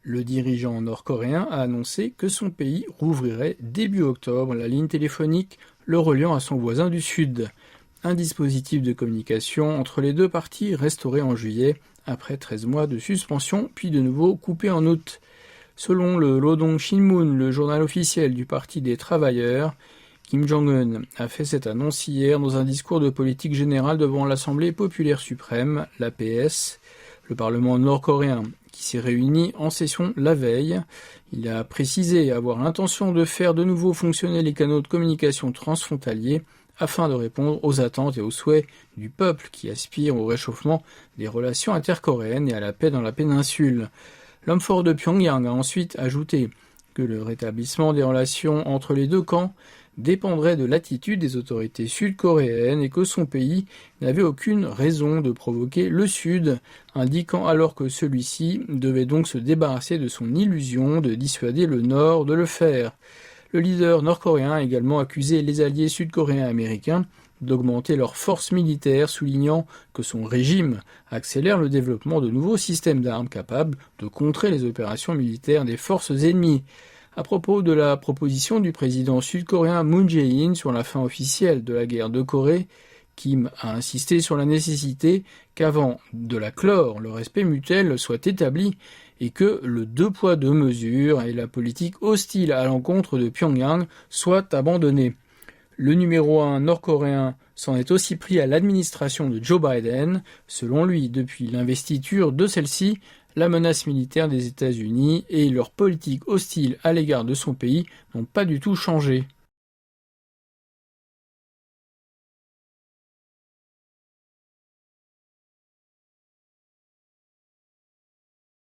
Le dirigeant nord-coréen a annoncé que son pays rouvrirait début octobre la ligne téléphonique le reliant à son voisin du sud. Un dispositif de communication entre les deux parties restauré en juillet, après 13 mois de suspension, puis de nouveau coupé en août. Selon le Rodong Shinmun, le journal officiel du Parti des travailleurs, Kim Jong-un a fait cette annonce hier dans un discours de politique générale devant l'Assemblée populaire suprême, l'APS, le Parlement nord-coréen, qui s'est réuni en session la veille. Il a précisé avoir l'intention de faire de nouveau fonctionner les canaux de communication transfrontaliers afin de répondre aux attentes et aux souhaits du peuple qui aspire au réchauffement des relations intercoréennes et à la paix dans la péninsule. L'homme fort de Pyongyang a ensuite ajouté que le rétablissement des relations entre les deux camps dépendrait de l'attitude des autorités sud-coréennes et que son pays n'avait aucune raison de provoquer le Sud, indiquant alors que celui-ci devait donc se débarrasser de son illusion de dissuader le Nord de le faire. Le leader nord-coréen a également accusé les alliés sud-coréens et américains d'augmenter leurs forces militaires, soulignant que son régime accélère le développement de nouveaux systèmes d'armes capables de contrer les opérations militaires des forces ennemies. À propos de la proposition du président sud-coréen Moon Jae-in sur la fin officielle de la guerre de Corée, Kim a insisté sur la nécessité qu'avant de la clore, le respect mutuel soit établi et que le deux poids deux mesures et la politique hostile à l'encontre de Pyongyang soient abandonnés. Le numéro 1 nord-coréen s'en est aussi pris à l'administration de Joe Biden. Selon lui, depuis l'investiture de celle-ci, la menace militaire des États-Unis et leur politique hostile à l'égard de son pays n'ont pas du tout changé.